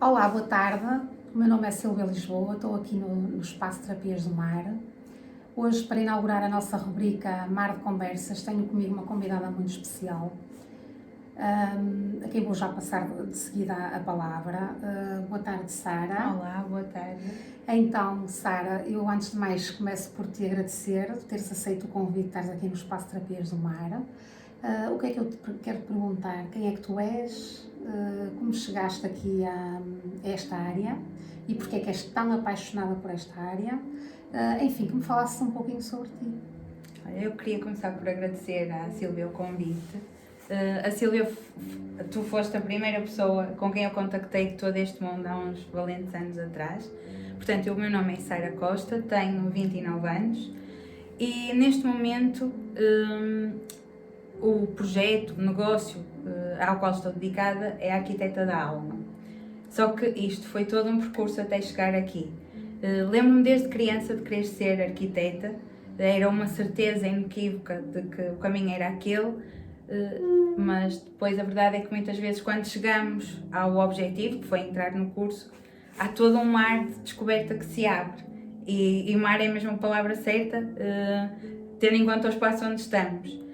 Olá, boa tarde. O meu nome é Silvia Lisboa, estou aqui no Espaço Terapias do Mar. Hoje, para inaugurar a nossa rubrica Mar de Conversas, tenho comigo uma convidada muito especial, a quem vou já passar de seguida a palavra. Boa tarde, Sara. Olá, boa tarde. Então, Sara, eu antes de mais começo por te agradecer por teres aceito o convite de estares aqui no Espaço Terapias do Mar. O que é que eu te quero perguntar? Quem é que tu és? Como chegaste aqui a esta área? E porquê é que és tão apaixonada por esta área? Enfim, que me falasses um pouquinho sobre ti. Eu queria começar por agradecer à Silvia o convite. A Silvia, tu foste a primeira pessoa com quem eu contactei de todo este mundo há uns valentes anos atrás. Portanto, o meu nome é Sara Costa, tenho 29 anos e neste momento o projeto, o negócio ao qual estou dedicada é a arquiteta da alma. Só que isto foi todo um percurso até chegar aqui. Lembro-me desde criança de querer ser arquiteta, era uma certeza inequívoca de que o caminho era aquele, mas depois a verdade é que muitas vezes quando chegamos ao objetivo, que foi entrar no curso, há todo um mar de descoberta que se abre. E mar é mesmo a palavra certa, tendo em conta o espaço onde estamos.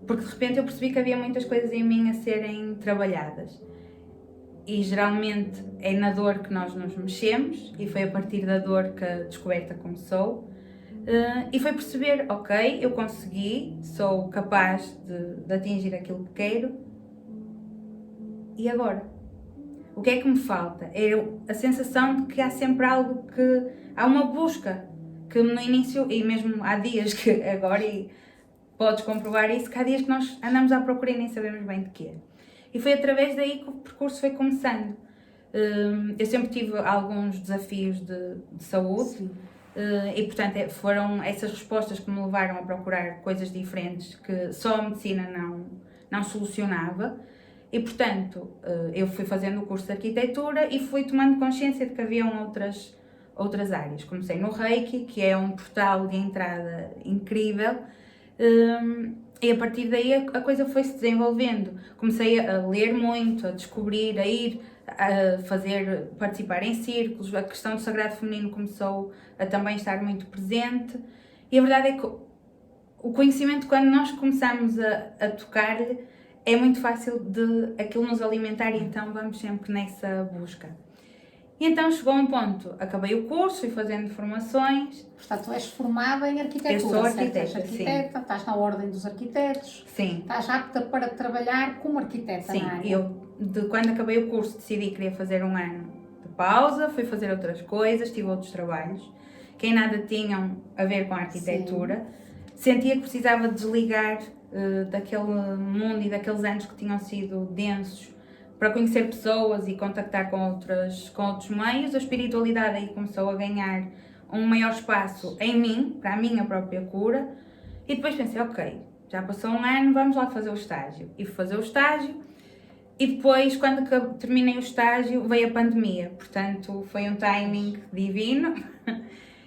Porque de repente eu percebi que havia muitas coisas em mim a serem trabalhadas. E geralmente é na dor que nós nos mexemos, e foi a partir da dor que a descoberta começou. E foi perceber, ok, eu consegui, sou capaz de atingir aquilo que quero. E agora? O que é que me falta? É a sensação de que há sempre algo que... Há uma busca que no início, e mesmo há dias que agora, e podes comprovar isso, que há dias que nós andamos à procura e nem sabemos bem de quê. E foi através daí que o percurso foi começando. Eu sempre tive alguns desafios de saúde. E portanto foram essas respostas que me levaram a procurar coisas diferentes que só a medicina não solucionava. E portanto eu fui fazendo o curso de arquitetura e fui tomando consciência de que haviam outras áreas. Comecei no Reiki, que é um portal de entrada incrível. E a partir daí a coisa foi-se desenvolvendo. Comecei a ler muito, a descobrir, a ir a participar em círculos. A questão do sagrado feminino começou a também estar muito presente. E a verdade é que o conhecimento, quando nós começamos a tocar-lhe, é muito fácil de aquilo nos alimentar, e então vamos sempre nessa busca. E então chegou um ponto, acabei o curso, fui fazendo formações. Portanto, tu és formada em arquitetura, eu sou certo? arquiteta, És arquiteta, estás na ordem dos arquitetos. Sim. Estás apta para trabalhar como arquiteta na área. Sim, quando acabei o curso decidi que queria fazer um ano de pausa, fui fazer outras coisas, tive outros trabalhos, que em nada tinham a ver com a arquitetura. Sim. Sentia que precisava desligar daquele mundo e daqueles anos que tinham sido densos, para conhecer pessoas e contactar com outros meios. A espiritualidade aí começou a ganhar um maior espaço em mim, para a minha própria cura. E depois pensei, ok, já passou um ano, vamos lá fazer o estágio. E fui fazer o estágio. E depois, quando terminei o estágio, veio a pandemia. Portanto, foi um timing divino.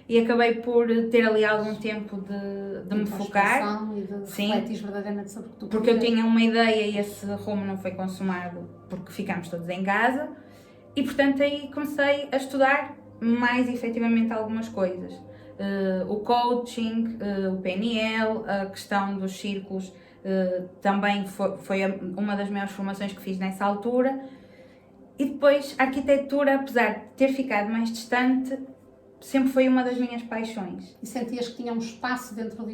E acabei por ter ali algum tempo de me focar. E de refletir verdadeiramente sobre o que tu porque eu tinha uma ideia e esse rumo não foi consumado porque ficámos todos em casa. E portanto aí comecei a estudar mais efetivamente algumas coisas. O coaching, o PNL, a questão dos círculos, também foi uma das maiores formações que fiz nessa altura. E depois a arquitetura, apesar de ter ficado mais distante, sempre foi uma das minhas paixões. E sentias que tinha um espaço dentro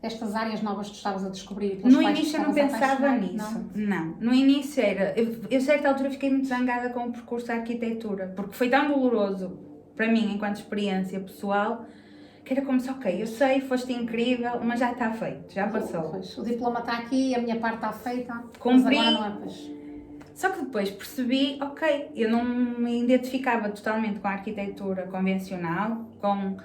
destas áreas novas que tu estavas a descobrir? No início eu não pensava nisso. Não. No início era... Eu a certa altura fiquei muito zangada com o percurso da arquitetura, porque foi tão doloroso para mim, enquanto experiência pessoal, que era como se, ok, eu sei, foste incrível, mas já está feito, já passou. Pois, o diploma está aqui, a minha parte está feita, cumpri. Mas agora não é, pois. Só que depois percebi, ok, eu não me identificava totalmente com a arquitetura convencional, com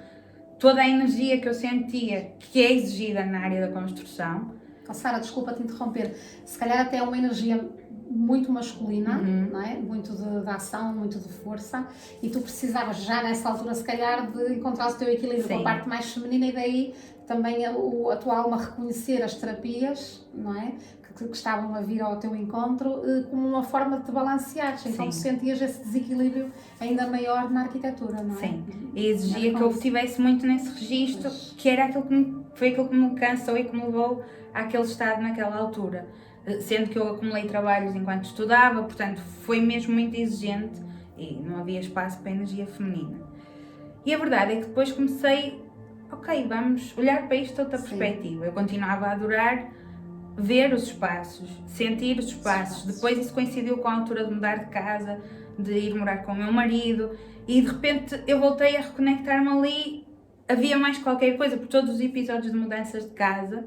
toda a energia que eu sentia que é exigida na área da construção. Oh, Sara, desculpa te interromper, se calhar até é uma energia muito masculina, não é? Muito de ação, muito de força, e tu precisavas já nessa altura se calhar de encontrar o teu equilíbrio com a parte mais feminina, e daí também a tua alma reconhecer as terapias, não é? que estavam a vir ao teu encontro como uma forma de te balanceares, então sentias esse desequilíbrio ainda maior na arquitetura, não é? Sim, e exigia que eu estivesse muito nesse registro, que era foi aquilo que me cansou e que me levou àquele estado naquela altura. Sendo que eu acumulei trabalhos enquanto estudava, portanto foi mesmo muito exigente e não havia espaço para a energia feminina. E a verdade é que depois comecei, ok, vamos olhar para isto de outra perspectiva. Eu continuava a adorar ver os espaços, sentir os espaços. Depois isso coincidiu com a altura de mudar de casa, de ir morar com o meu marido, e de repente eu voltei a reconectar-me ali. Havia mais qualquer coisa, por todos os episódios de mudanças de casa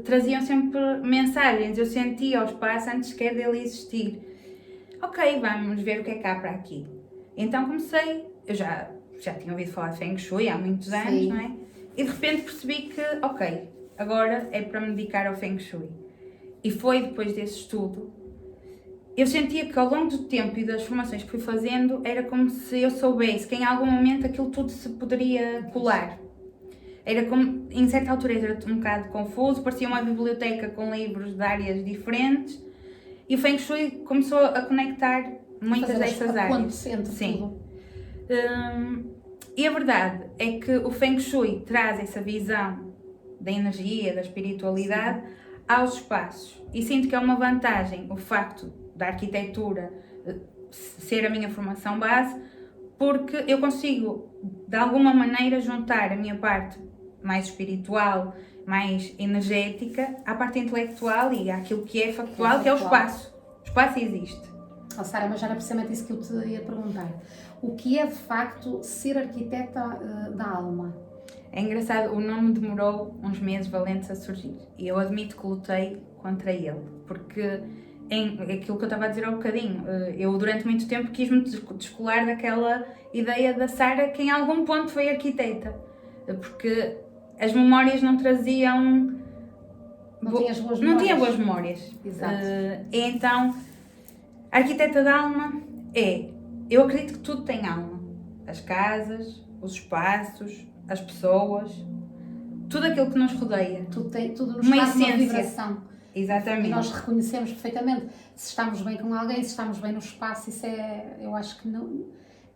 traziam sempre mensagens. Eu sentia o espaço antes sequer dele existir. Ok, vamos ver o que é que há para aqui. Então comecei, eu já tinha ouvido falar de Feng Shui há muitos anos, não é? E de repente percebi que, ok, agora é para me dedicar ao Feng Shui. E foi depois desse estudo, eu sentia que ao longo do tempo e das formações que fui fazendo, era como se eu soubesse que em algum momento aquilo tudo se poderia colar. Era como, em certa altura era um bocado confuso, parecia uma biblioteca com livros de áreas diferentes, e o Feng Shui começou a conectar muitas dessas áreas. Sim. E a verdade é que o Feng Shui traz essa visão da energia, da espiritualidade aos espaços. E sinto que é uma vantagem o facto da arquitetura ser a minha formação base, porque eu consigo, de alguma maneira, juntar a minha parte mais espiritual, mais energética, à parte intelectual e àquilo que é factual, que é o espaço. O espaço existe. Oh, Sara, mas era precisamente isso que eu te ia perguntar. O que é, de facto, ser arquiteta da alma? É engraçado, o nome demorou uns meses valentes a surgir. E eu admito que lutei contra ele. Porque, aquilo que eu estava a dizer há um bocadinho, eu durante muito tempo quis-me descolar daquela ideia da Sara que em algum ponto foi arquiteta. Porque as memórias não traziam... Não tinha boas memórias. Exato. Então, a arquiteta da alma eu acredito que tudo tem alma. As casas, os espaços, as pessoas, tudo aquilo que nos rodeia. Tudo nos faz uma vibração. Exatamente. E nós reconhecemos perfeitamente se estamos bem com alguém, se estamos bem no espaço. Eu acho que não...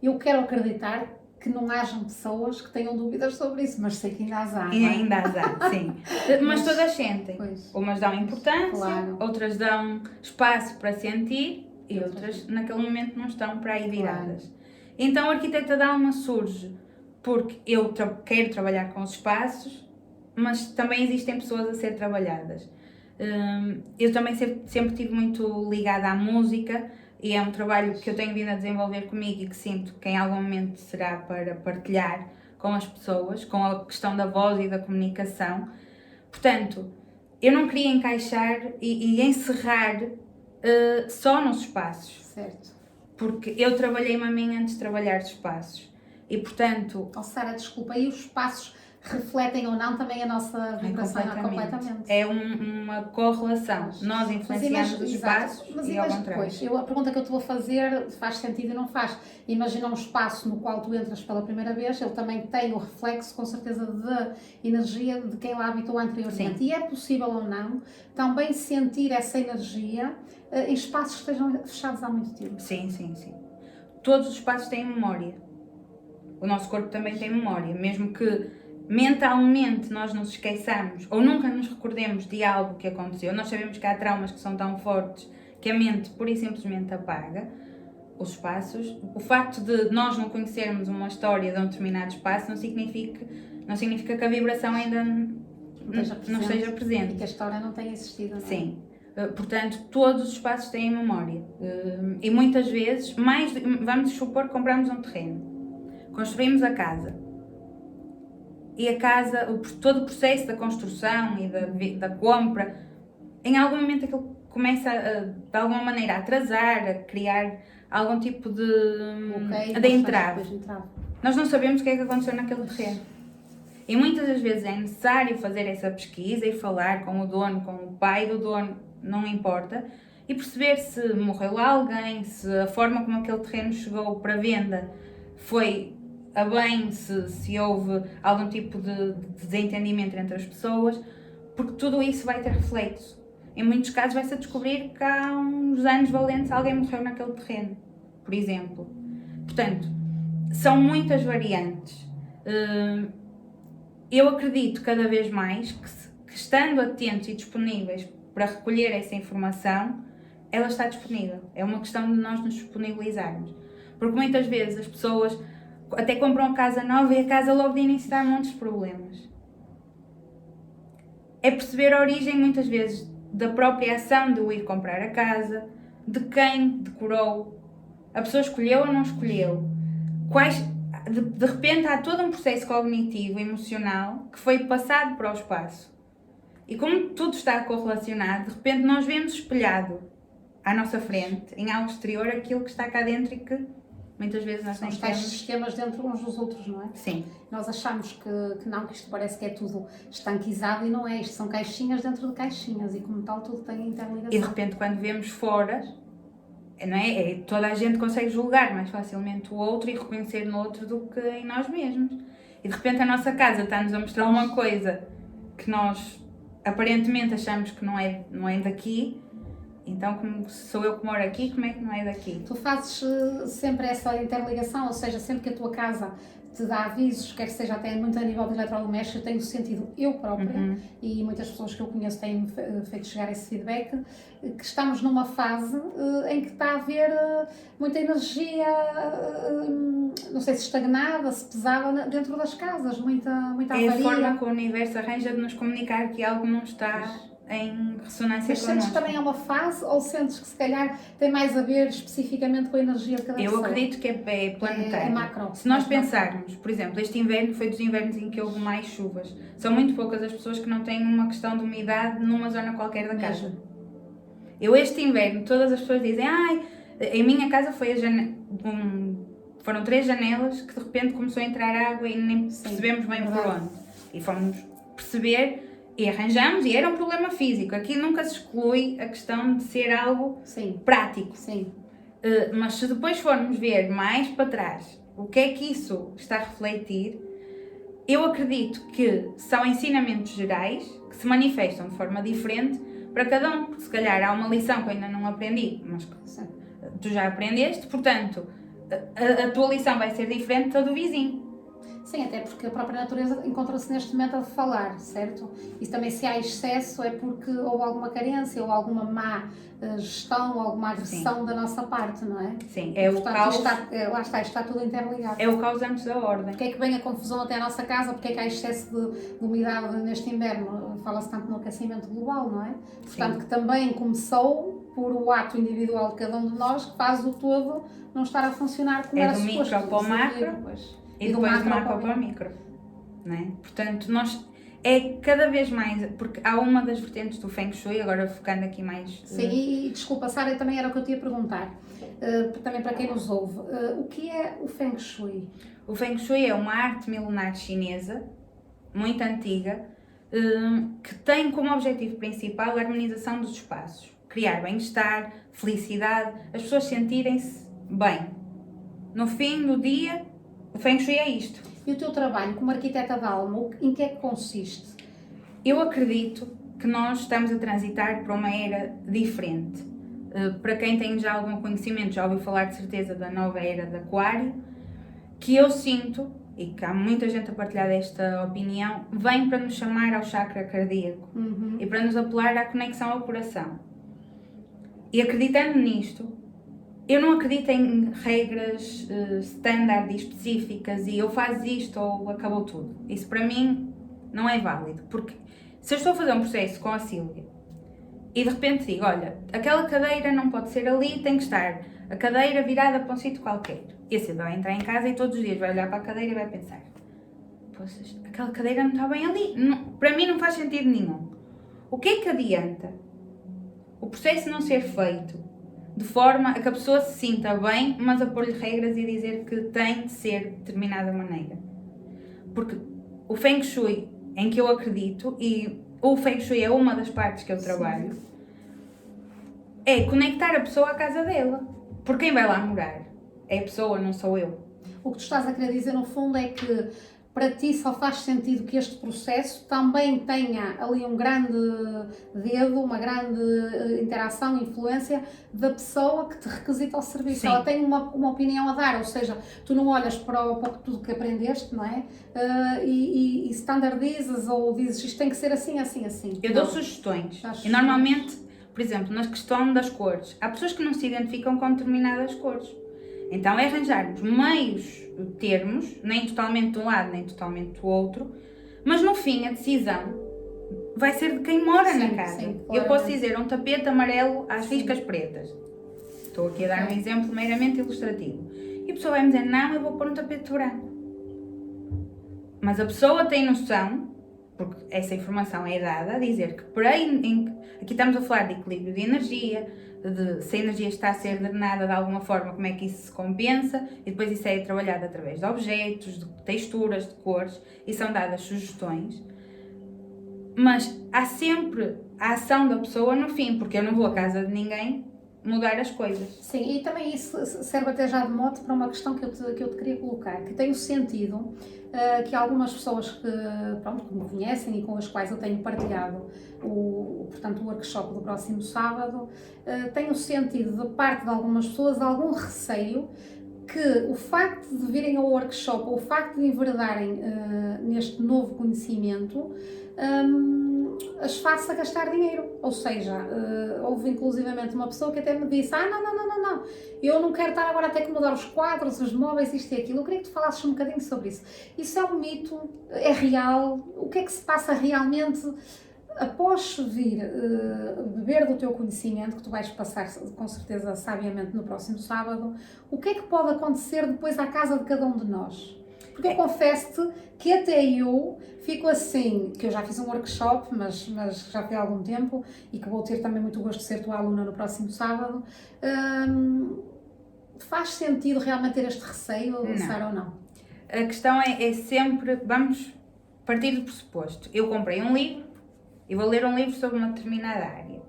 Eu quero acreditar que não hajam pessoas que tenham dúvidas sobre isso, mas sei que ainda as há. E ainda as há, sim. Mas todas sentem. Pois. Umas dão importância, Claro. Outras dão espaço para sentir e outras naquele momento não estão para aí viradas. Claro. Então a arquiteta da alma surge porque eu quero trabalhar com os espaços, mas também existem pessoas a ser trabalhadas. Eu também sempre estive muito ligada à música, e é um trabalho que eu tenho vindo a desenvolver comigo e que sinto que em algum momento será para partilhar com as pessoas, com a questão da voz e da comunicação. Portanto, eu não queria encaixar e encerrar só nos espaços. Certo. Porque eu trabalhei-me a mim antes de trabalhar os espaços. E, portanto... Oh, Sara, desculpa, e os espaços refletem ou não também a nossa vibração? Completamente. É uma correlação. Nós influenciamos os espaços e ao contrário. A pergunta que eu te vou fazer faz sentido e não faz. Imagina um espaço no qual tu entras pela primeira vez, ele também tem o reflexo, com certeza, da energia de quem lá habitou anteriormente. Sim. E é possível ou não também sentir essa energia em espaços que estejam fechados há muito tempo? Sim. Todos os espaços têm memória. O nosso corpo também tem memória, mesmo que mentalmente nós nos esqueçamos ou nunca nos recordemos de algo que aconteceu. Nós sabemos que há traumas que são tão fortes que a mente pura e simplesmente apaga os espaços. O facto de nós não conhecermos uma história de um determinado espaço não significa que a vibração ainda não esteja presente. E que a história não tenha existido, não é? Sim. Portanto, todos os espaços têm memória. E muitas vezes, vamos supor que compramos um terreno. Construímos a casa e a casa, todo o processo da construção e da compra, em algum momento aquilo começa de alguma maneira a atrasar, a criar algum tipo de entrave. Nós não sabemos o que é que aconteceu naquele terreno. E muitas das vezes é necessário fazer essa pesquisa e falar com o dono, com o pai do dono, não importa, e perceber se morreu alguém, se a forma como aquele terreno chegou para venda foi a bem, se houve algum tipo de desentendimento entre as pessoas, porque tudo isso vai ter reflexo. em muitos casos vai-se a descobrir que há uns anos valentes alguém morreu naquele terreno, por exemplo. Portanto, são muitas variantes. Eu acredito cada vez mais que estando atentos e disponíveis para recolher essa informação, ela está disponível. É uma questão de nós nos disponibilizarmos. Porque muitas vezes as pessoas até compram a casa nova e a casa logo de início dá muitos problemas. É perceber a origem muitas vezes da própria ação de eu ir comprar a casa, de quem decorou, a pessoa escolheu ou não escolheu, de repente há todo um processo cognitivo, emocional, que foi passado para o espaço. E como tudo está correlacionado, de repente nós vemos espelhado à nossa frente, em algo exterior, aquilo que está cá dentro e que muitas vezes nós São nem os tais temos. sistemas dentro uns dos outros, não é? Sim. Nós achamos que não, que isto parece que é tudo estanquizado e não é. Isto são caixinhas dentro de caixinhas e como tal tudo tem interligação. E de repente quando vemos fora, não é? Toda a gente consegue julgar mais facilmente o outro e reconhecer no outro do que em nós mesmos. E de repente a nossa casa está-nos a mostrar uma coisa que nós aparentemente achamos que não é daqui. Então, como sou eu que moro aqui, como é que não é daqui? Tu fazes sempre essa interligação, ou seja, sempre que a tua casa te dá avisos, quer seja até muito a nível de eletrodomésticos, eu tenho sentido eu própria, e muitas pessoas que eu conheço têm feito chegar esse feedback, que estamos numa fase em que está a haver muita energia, não sei se estagnada, se pesada dentro das casas, muita avaria. É a forma que o universo arranja de nos comunicar que algo não está em ressonância Mas sentes que também é uma fase ou sentes que se calhar tem mais a ver especificamente com a energia de cada pessoa? Eu acredito que é planetário. É macro. Se nós pensarmos, por exemplo, este inverno foi dos invernos em que houve mais chuvas. São muito poucas as pessoas que não têm uma questão de umidade numa zona qualquer da casa. Eu este inverno, todas as pessoas dizem, em minha casa foi foram 3 janelas que de repente começou a entrar água e nem percebemos bem por onde. E fomos perceber e arranjamos, e era um problema físico. Aqui nunca se exclui a questão de ser algo prático. Sim. Mas se depois formos ver mais para trás o que é que isso está a refletir, eu acredito que são ensinamentos gerais que se manifestam de forma diferente para cada um. Porque se calhar há uma lição que eu ainda não aprendi, mas tu já aprendeste, portanto, a tua lição vai ser diferente da do vizinho. Sim, até porque a própria natureza encontra-se neste momento a falar, certo? E também se há excesso é porque houve alguma carência ou alguma má gestão ou alguma agressão da nossa parte, não é? Sim, o caos. Lá está tudo interligado. É o caos antes da ordem. Porque é que vem a confusão até à nossa casa? Porque é que há excesso de umidade neste inverno? Fala-se tanto no aquecimento global, não é? Portanto, que também começou por o ato individual de cada um de nós que faz o todo não estar a funcionar como era suposto. É do micro para o macro. E depois do macro para o micro, não é? Portanto, cada vez mais, porque há uma das vertentes do Feng Shui, agora focando aqui mais... Sim, e desculpa, Sara, também era o que eu te ia perguntar, também para quem nos ouve, o que é o Feng Shui? O Feng Shui é uma arte milenar chinesa, muito antiga, que tem como objetivo principal a harmonização dos espaços, criar bem-estar, felicidade, as pessoas sentirem-se bem. No fim do dia, o Feng Shui é isto. E o teu trabalho como arquiteta da alma, em que é que consiste? Eu acredito que nós estamos a transitar para uma era diferente. Para quem tem já algum conhecimento, já ouviu falar de certeza da nova era de Aquário, que eu sinto, e que há muita gente a partilhar esta opinião, vem para nos chamar ao chakra cardíaco e para nos apelar à conexão ao coração. E acreditando nisto, eu não acredito em regras standard e específicas e eu faço isto ou acabou tudo. Isso para mim não é válido, porque se eu estou a fazer um processo com a Sílvia e de repente digo, olha, aquela cadeira não pode ser ali, tem que estar a cadeira virada para um sítio qualquer. E a Sílvia vai entrar em casa e todos os dias vai olhar para a cadeira e vai pensar, poxa, aquela cadeira não está bem ali. Não, para mim não faz sentido nenhum. O que é que adianta o processo não ser feito de forma a que a pessoa se sinta bem, mas a pôr-lhe regras e dizer que tem de ser de determinada maneira? Porque o Feng Shui, em que eu acredito, e o Feng Shui é uma das partes que eu trabalho, é conectar a pessoa à casa dela. Porque quem vai lá morar é a pessoa, não sou eu. O que tu estás a querer dizer, no fundo, é que para ti só faz sentido que este processo também tenha ali um grande dedo, uma grande interação, influência da pessoa que te requisita o serviço. Sim. Ela tem uma opinião a dar, ou seja, tu não olhas para tudo que aprendeste, não é? E standardizas ou dizes isto tem que ser assim, assim, assim. Eu dou sugestões. E normalmente, por exemplo, na questão das cores, há pessoas que não se identificam com determinadas cores. Então é arranjarmos meios termos, nem totalmente de um lado, nem totalmente do outro, mas no fim a decisão vai ser de quem mora na casa. Sim, eu posso dizer um tapete amarelo às riscas pretas. Estou aqui a dar um exemplo meramente ilustrativo. E a pessoa vai me dizer, não, eu vou pôr um tapete branco. Mas a pessoa tem noção, porque essa informação é dada, a dizer que aqui estamos a falar de equilíbrio de energia, se a energia está a ser drenada de alguma forma, como é que isso se compensa, e depois isso é trabalhado através de objetos, de texturas, de cores, e são dadas sugestões. Mas há sempre a ação da pessoa no fim, porque eu não vou à casa de ninguém mudar as coisas. Sim, e também isso serve até já de mote para uma questão que eu te queria colocar, que tem o sentido que algumas pessoas que me conhecem e com as quais eu tenho partilhado portanto, o workshop do próximo sábado, tem o sentido de parte de algumas pessoas algum receio que o facto de virem ao workshop ou o facto de enveredarem neste novo conhecimento as faça gastar dinheiro. Ou seja, houve inclusivamente uma pessoa que até me disse não, eu não quero estar agora a ter que mudar os quadros, os móveis, isto e aquilo. Eu queria que tu falasses um bocadinho sobre isso. Isso é um mito? É real? O que é que se passa realmente após vir beber do teu conhecimento, que tu vais passar com certeza sabiamente no próximo sábado? O que é que pode acontecer depois à casa de cada um de nós? Porque eu confesso-te que até eu fico assim, que eu já fiz um workshop, mas já foi há algum tempo, e que vou ter também muito gosto de ser tua aluna no próximo sábado. Faz sentido realmente ter este receio, Sara, ou não? A questão é sempre, vamos partir do pressuposto. Eu comprei um livro e vou ler um livro sobre uma determinada área.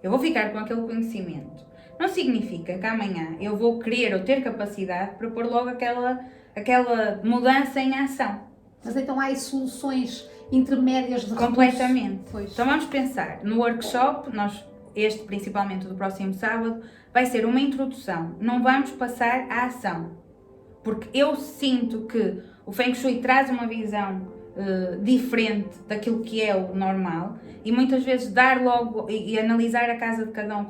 Eu vou ficar com aquele conhecimento. Não significa que amanhã eu vou querer ou ter capacidade para pôr logo aquela mudança em ação. Mas então há aí soluções intermédias de completamente. Pois. Então vamos pensar, no workshop, este principalmente do próximo sábado, vai ser uma introdução, não vamos passar à ação. Porque eu sinto que o Feng Shui traz uma visão diferente daquilo que é o normal, e muitas vezes dar logo e analisar a casa de cada um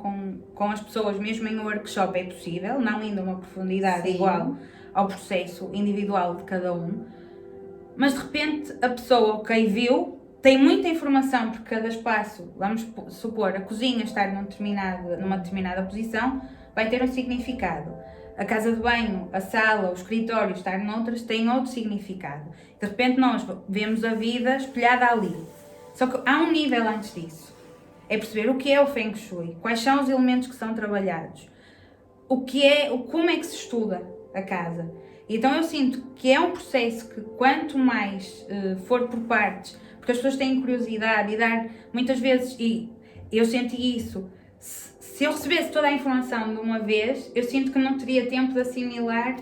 com as pessoas, mesmo em um workshop, é possível, não indo a uma profundidade igual ao processo individual de cada um, mas de repente a pessoa, viu, tem muita informação, porque cada espaço, vamos supor, a cozinha estar numa determinada posição, vai ter um significado. A casa de banho, a sala, o escritório estar noutras tem outro significado. De repente nós vemos a vida espelhada ali. Só que há um nível antes disso. É perceber o que é o Feng Shui, quais são os elementos que são trabalhados, como é que se estuda a casa. Então eu sinto que é um processo que quanto mais for por partes, porque as pessoas têm curiosidade e dar muitas vezes, e eu senti isso, se eu recebesse toda a informação de uma vez, eu sinto que não teria tempo de assimilar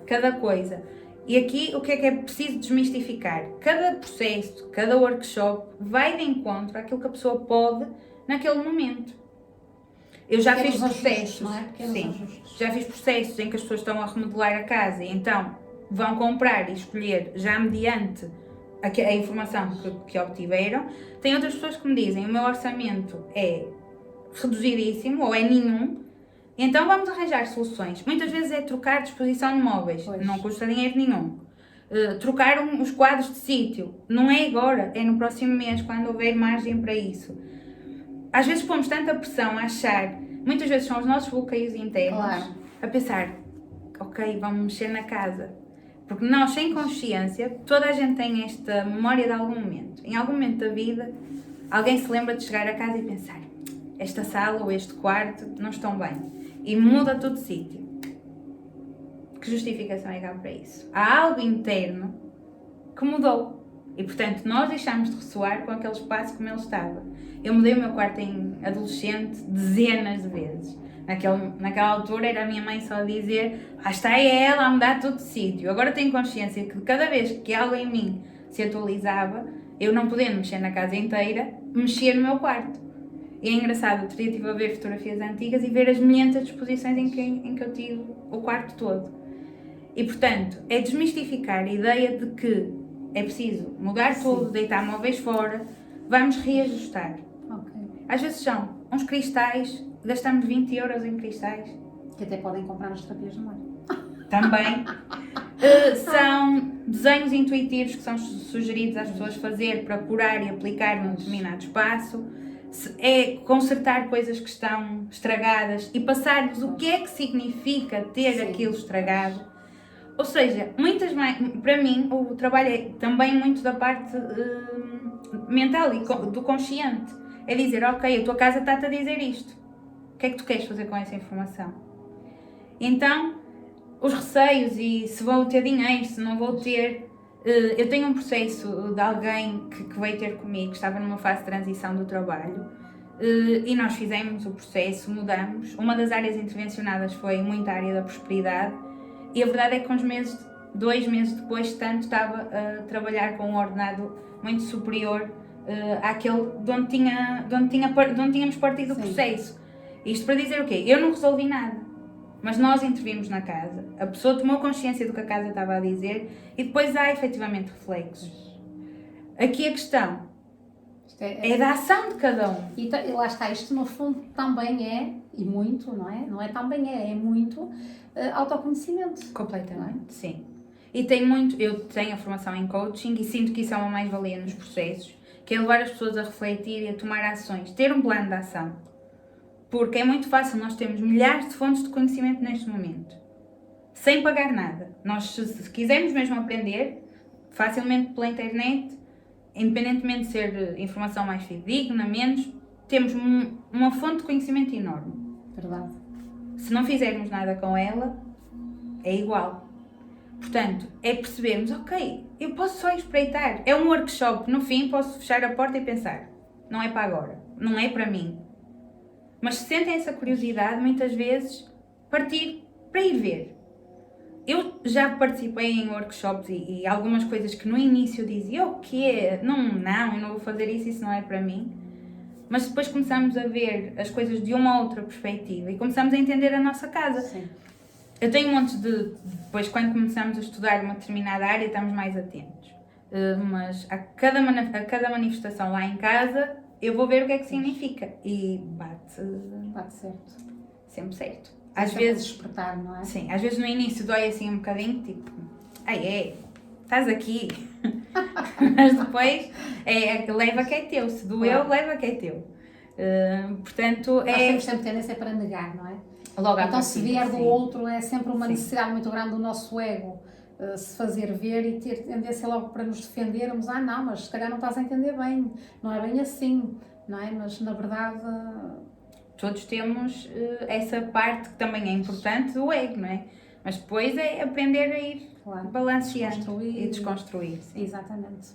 cada coisa. E aqui o que é preciso desmistificar? Cada processo, cada workshop vai de encontro àquilo que a pessoa pode naquele momento. Eu já fiz processos, já fiz processos em que as pessoas estão a remodelar a casa e então vão comprar e escolher já mediante a informação que obtiveram. Tem outras pessoas que me dizem, o meu orçamento é reduzidíssimo ou é nenhum, então vamos arranjar soluções. Muitas vezes é trocar disposição de móveis, não custa dinheiro nenhum. Trocar os quadros de sítio, não é agora, é no próximo mês, quando houver margem para isso. Às vezes pomos tanta pressão a achar, muitas vezes são os nossos bloqueios internos, a pensar, ok, vamos mexer na casa. Porque nós, sem consciência, toda a gente tem esta memória de algum momento. Em algum momento da vida, alguém se lembra de chegar a casa e pensar, esta sala ou este quarto não estão bem. E muda tudo de sítio. Que justificação é que há para isso? Há algo interno que mudou. E, portanto, nós deixámos de ressoar com aquele espaço como ele estava. Eu mudei o meu quarto em adolescente dezenas de vezes. Naquela altura era a minha mãe só a dizer, está ela a mudar tudo de sítio. Agora tenho consciência que cada vez que algo em mim se atualizava, eu não podendo mexer na casa inteira, mexia no meu quarto. E é engraçado, outro dia estive a ver fotografias antigas e ver as milhentas disposições em que eu tive o quarto todo. E portanto, é desmistificar a ideia de que é preciso mudar tudo, deitar móveis fora, vamos reajustar. Às vezes são uns cristais, gastamos 20 euros em cristais. Que até podem comprar nas terapias do mar. Também. São desenhos intuitivos que são sugeridos às pessoas fazer para curar e aplicar num determinado espaço. É consertar coisas que estão estragadas e passar-lhes o que é que significa ter aquilo estragado. Ou seja, para mim o trabalho é também muito da parte mental e do consciente. É dizer, ok, a tua casa está-te a dizer isto. O que é que tu queres fazer com essa informação? Então, os receios e se vou ter dinheiro, se não vou ter... Eu tenho um processo de alguém que veio ter comigo, que estava numa fase de transição do trabalho, e nós fizemos o processo, mudamos. Uma das áreas intervencionadas foi muito a área da prosperidade, e a verdade é que 2 meses depois, tanto estava a trabalhar com um ordenado muito superior àquele de onde tínhamos partido do processo. Isto para dizer o quê? Eu não resolvi nada, mas nós intervimos na casa. A pessoa tomou consciência do que a casa estava a dizer e depois há efetivamente reflexos. Aqui a questão é da ação de cada um. E lá está, isto no fundo também é, e muito, não é? Não é também é muito autoconhecimento. Completamente, sim. E eu tenho a formação em coaching e sinto que isso é uma mais-valia nos processos, que é levar as pessoas a refletir e a tomar ações, ter um plano de ação. Porque é muito fácil, nós temos milhares de fontes de conhecimento neste momento, sem pagar nada. Nós, se quisermos mesmo aprender, facilmente pela internet, independentemente de ser informação mais fidedigna, menos, temos uma fonte de conhecimento enorme. Verdade. Se não fizermos nada com ela, é igual. Portanto, é percebermos, ok, eu posso só espreitar. É um workshop, no fim posso fechar a porta e pensar, não é para agora, não é para mim. Mas se sentem essa curiosidade, muitas vezes, partir para ir ver. Eu já participei em workshops e algumas coisas que no início eu dizia, o quê? Não, eu não vou fazer isso não é para mim. Mas depois começamos a ver as coisas de uma outra perspectiva e começamos a entender a nossa casa. Sim. Eu tenho montes depois quando começamos a estudar uma determinada área, estamos mais atentos. Mas a cada manifestação lá em casa, eu vou ver o que é que significa. E bate certo. Sempre certo. Às vezes despertar, não é? Sim, às vezes no início dói assim um bocadinho, tipo, estás aqui. Mas depois leva que é teu. Se doeu, leva que é teu. Portanto, nós temos sempre tendência para negar, não é? Logo então, se vier do outro, é sempre uma necessidade muito grande do nosso ego se fazer ver e ter tendência logo para nos defendermos. Não, mas se calhar não estás a entender bem, não é bem assim, não é? Mas na verdade. Todos temos essa parte que também é importante do ego, não é? Mas depois é aprender a ir balanceando e desconstruir. Sim. Exatamente.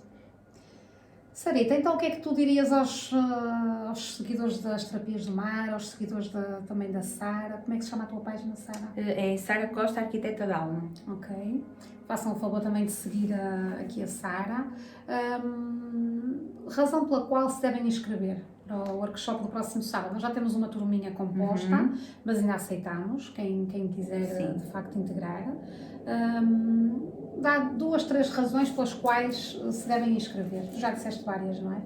Sarita, então o que é que tu dirias aos seguidores das terapias do mar, aos seguidores também da Sara? Como é que se chama a tua página, Sara? É Sara Costa, Arquiteta da Alma. Ok. Façam o favor também de seguir aqui a Sara. Razão pela qual se devem inscrever para o workshop do próximo sábado. Nós já temos uma turminha composta, mas ainda aceitamos quem quiser de facto integrar. Dá 2, 3 razões pelas quais se devem inscrever. Tu já disseste várias, não é?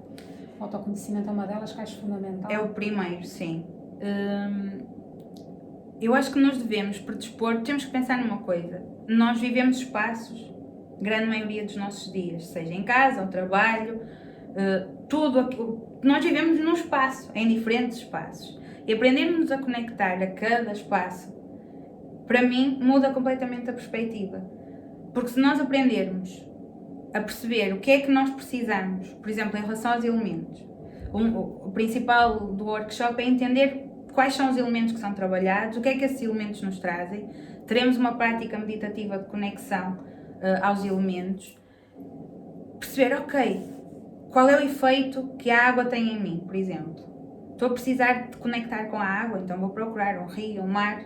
O autoconhecimento é uma delas que acho fundamental. É o primeiro, sim. Eu acho que nos devemos predispor, temos que pensar numa coisa. Nós vivemos espaços, grande maioria dos nossos dias, seja em casa, ao trabalho, tudo. Nós vivemos num espaço, em diferentes espaços. E aprendermos a conectar a cada espaço, para mim, muda completamente a perspectiva. Porque se nós aprendermos a perceber o que é que nós precisamos, por exemplo, em relação aos elementos, o principal do workshop é entender quais são os elementos que são trabalhados, o que é que esses elementos nos trazem. Teremos uma prática meditativa de conexão aos elementos. Perceber, ok, qual é o efeito que a água tem em mim, por exemplo. Estou a precisar de conectar com a água, então vou procurar um rio, um mar.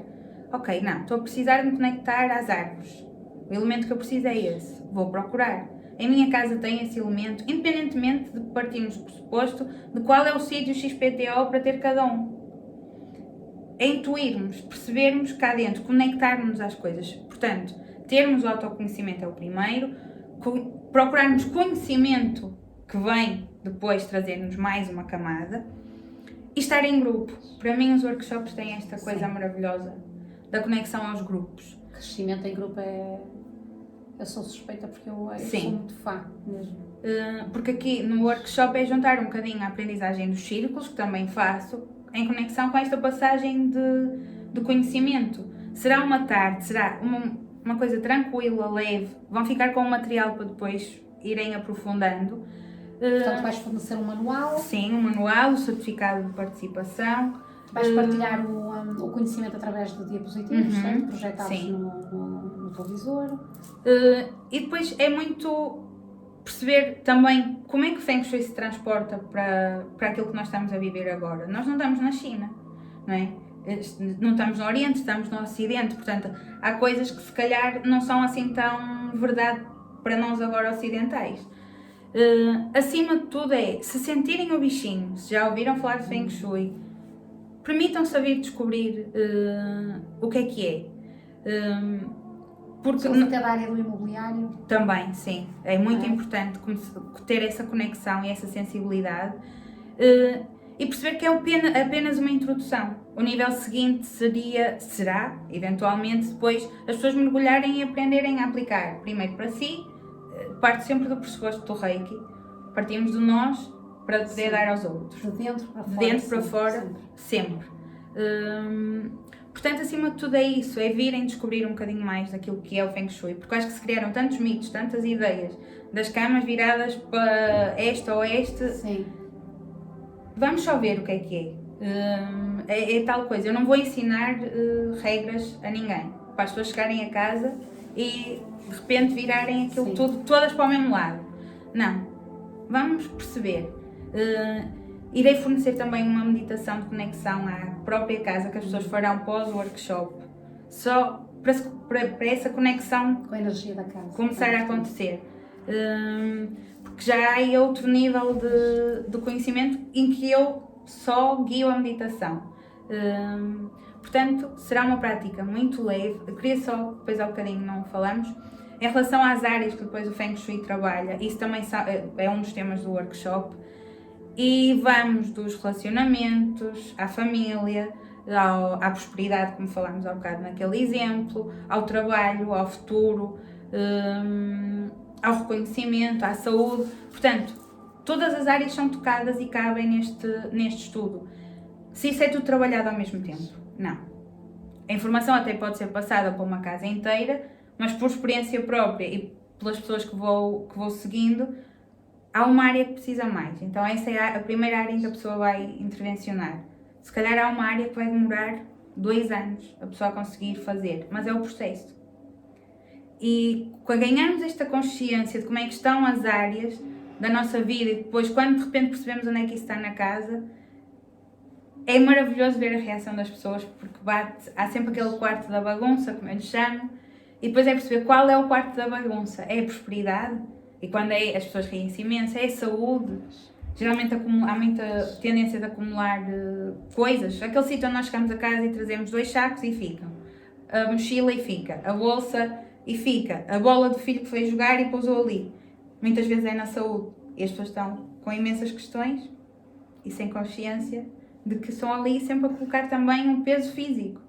Ok, não, estou a precisar de me conectar às árvores. O elemento que eu preciso é esse, vou procurar. Em minha casa tem esse elemento, independentemente de partirmos do pressuposto de qual é o sítio XPTO para ter cada um. É intuirmos, percebermos cá dentro, conectarmos às coisas. Portanto, termos o autoconhecimento é o primeiro, procurarmos conhecimento que vem depois trazer-nos mais uma camada e estar em grupo. Para mim os workshops têm esta coisa maravilhosa da conexão aos grupos. Crescimento em grupo eu sou suspeita porque eu sou muito fã mesmo. Porque aqui no workshop é juntar um bocadinho a aprendizagem dos círculos, que também faço, em conexão com esta passagem de conhecimento. Será uma tarde, será uma coisa tranquila, leve, vão ficar com o material para depois irem aprofundando. Portanto, vais fornecer um manual? Sim, um manual, o certificado de participação. Vais partilhar o conhecimento através de diapositivos, certo? Projetados no televisor. E depois é muito perceber também como é que o Feng Shui se transporta para aquilo que nós estamos a viver agora. Nós não estamos na China, não é? Não estamos no Oriente, estamos no Ocidente, portanto há coisas que se calhar não são assim tão verdade para nós agora ocidentais. Acima de tudo se sentirem o bichinho, se já ouviram falar de Feng Shui, permitam-se a vir descobrir o que é. Porque até da área do imobiliário. Também, sim. É muito importante ter essa conexão e essa sensibilidade e perceber que é apenas uma introdução. O nível seguinte será, eventualmente, depois as pessoas mergulharem e aprenderem a aplicar. Primeiro para si, parte sempre do pressuposto do Reiki. Partimos de nós para poder dar aos outros. De dentro para fora. De dentro para fora, sempre. Portanto, acima de tudo é isso, é virem descobrir um bocadinho mais daquilo que é o Feng Shui, porque acho que se criaram tantos mitos, tantas ideias, das camas viradas para este ou este. Sim. Vamos só ver o que é. É tal coisa, eu não vou ensinar regras a ninguém, para as pessoas chegarem a casa e de repente virarem aquilo tudo, todas para o mesmo lado. Não, vamos perceber. Irei fornecer também uma meditação de conexão à própria casa que as pessoas farão pós-workshop, só para essa conexão com a energia da casa começar a acontecer. Porque já há outro nível de conhecimento em que eu só guio a meditação. Portanto, será uma prática muito leve. Eu queria só, depois há um bocadinho não falamos, em relação às áreas que depois o Feng Shui trabalha, isso também é um dos temas do workshop. E vamos dos relacionamentos, à família, à prosperidade, como falámos há bocado naquele exemplo, ao trabalho, ao futuro, ao reconhecimento, à saúde. Portanto, todas as áreas são tocadas e cabem neste estudo. Se isso é tudo trabalhado ao mesmo tempo, não. A informação até pode ser passada para uma casa inteira, mas por experiência própria e pelas pessoas que vou seguindo, há uma área que precisa mais, então essa é a primeira área em que a pessoa vai intervencionar. Se calhar há uma área que vai demorar 2 anos a pessoa conseguir fazer, mas é o processo. E quando ganharmos esta consciência de como é que estão as áreas da nossa vida e depois quando de repente percebemos onde é que isso está na casa, é maravilhoso ver a reação das pessoas, porque há sempre aquele quarto da bagunça, como eu lhe chamo, e depois é perceber qual é o quarto da bagunça. É a prosperidade? E quando as pessoas riem-se imenso, é a saúde. Geralmente há muita tendência de acumular coisas. Aquele sítio onde nós chegamos a casa e trazemos 2 sacos e ficam. A mochila e fica. A bolsa e fica. A bola do filho que foi jogar e pousou ali. Muitas vezes é na saúde. E as pessoas estão com imensas questões e sem consciência de que estão ali sempre a colocar também um peso físico.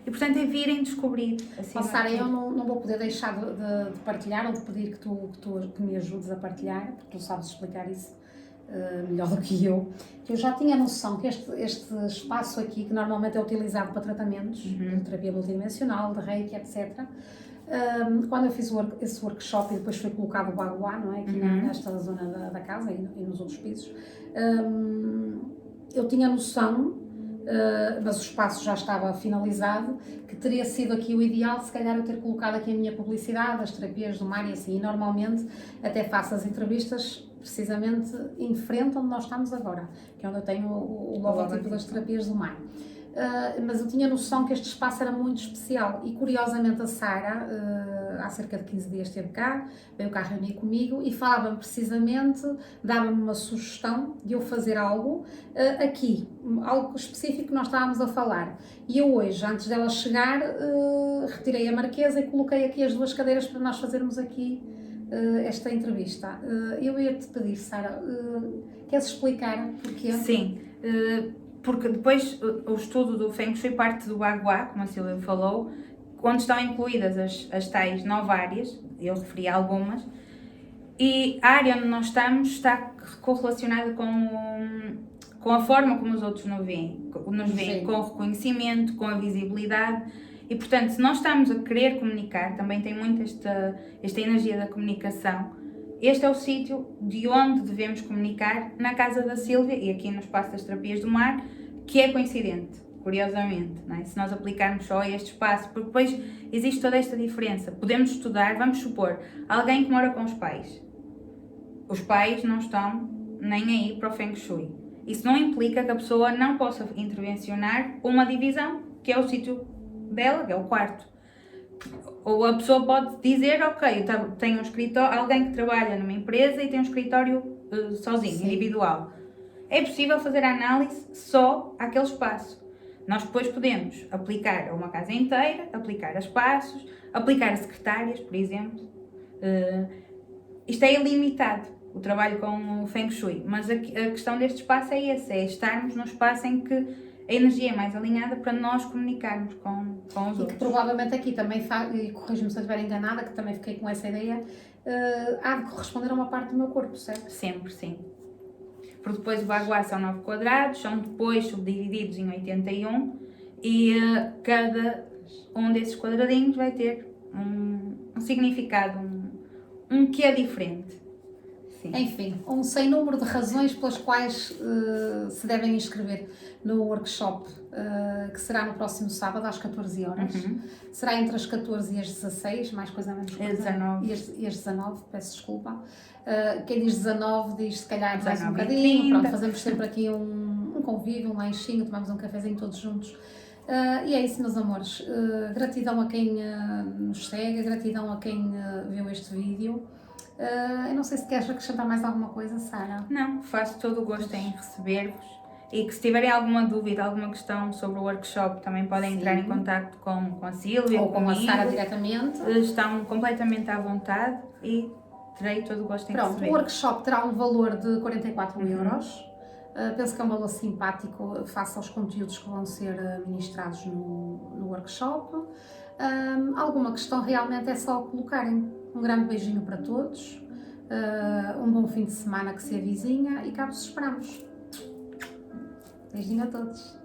E portanto é virem descobrir. Assim, Sara, eu não vou poder deixar de partilhar ou de pedir que me ajudes a partilhar, porque tu sabes explicar isso melhor do que eu. Que eu já tinha noção que este espaço aqui, que normalmente é utilizado para tratamentos de terapia multidimensional, de reiki, etc. Quando eu fiz esse workshop e depois foi colocado o baguá, não é? Aqui nesta zona da casa e nos outros pisos, eu tinha noção mas o espaço já estava finalizado, que teria sido aqui o ideal, se calhar eu ter colocado aqui a minha publicidade, as terapias do mar e assim, e normalmente até faço as entrevistas precisamente em frente onde nós estamos agora, que é onde eu tenho o logotipo das terapias do mar. Mas eu tinha noção que este espaço era muito especial e curiosamente a Sara, há cerca de 15 dias esteve cá, veio cá reunir comigo e falava-me precisamente, dava-me uma sugestão de eu fazer algo aqui, algo específico que nós estávamos a falar. E eu hoje, antes dela chegar, retirei a marquesa e coloquei aqui as 2 cadeiras para nós fazermos aqui esta entrevista. Eu ia-te pedir, Sara, queres explicar porquê? Sim, porque depois o estudo do Feng Shui parte do Bagua, como a Silvia falou, onde estão incluídas as tais 9 áreas, eu referi a algumas, e a área onde nós estamos está correlacionada com a forma como os outros nos veem, com o reconhecimento, com a visibilidade, e portanto, se nós estamos a querer comunicar, também tem muito esta energia da comunicação. Este é o sítio de onde devemos comunicar, na casa da Sílvia e aqui no espaço das terapias do mar, que é coincidente, curiosamente, não é? Se nós aplicarmos só este espaço, porque depois existe toda esta diferença. Podemos estudar, vamos supor, alguém que mora com os pais. Os pais não estão nem aí para o Feng Shui. Isso não implica que a pessoa não possa intervencionar uma divisão, que é o sítio dela, que é o quarto. Ou a pessoa pode dizer, ok, tenho um escritório, alguém que trabalha numa empresa e tem um escritório sozinho, Sim. Individual. É possível fazer a análise só àquele espaço. Nós depois podemos aplicar a uma casa inteira, aplicar a espaços, aplicar a secretárias, por exemplo. Isto é ilimitado, o trabalho com o Feng Shui. Mas a questão deste espaço é essa, é estarmos num espaço em que a energia é mais alinhada para nós comunicarmos com os outros. E que provavelmente aqui também, e corrijo-me se eu estiver enganada, que também fiquei com essa ideia, há de corresponder a uma parte do meu corpo, certo? Sempre, sim. Porque depois o Bagua são 9 quadrados, são depois subdivididos em 81 e cada um desses quadradinhos vai ter um significado, um que é diferente. Sim. Enfim, um sem número de razões pelas quais se devem inscrever no workshop, que será no próximo sábado às 14 horas. Será entre as 14 e as 16, mais coisa menos coisa. 19. E as 19, peço desculpa. Quem diz 19 diz se calhar mais um 19 e bocadinho. 30. Pronto, fazemos sempre aqui um convívio, um lanchinho, tomamos um cafezinho todos juntos. E é isso, meus amores. Gratidão a quem nos segue, gratidão a quem viu este vídeo. Eu não sei se queres acrescentar mais alguma coisa, Sara. Não, faço todo o gosto em receber-vos e que se tiverem alguma dúvida, alguma questão sobre o workshop, também podem entrar em contato com a Sílvia ou com comigo. a Sara diretamente. Estão completamente à vontade e terei todo o gosto em receber. O workshop terá um valor de 44 euros. Penso que é um valor simpático face aos conteúdos que vão ser ministrados no workshop. Alguma questão realmente é só colocarem. Um grande beijinho para todos, um bom fim de semana que se avizinha e cá vos esperamos. Beijinho a todos.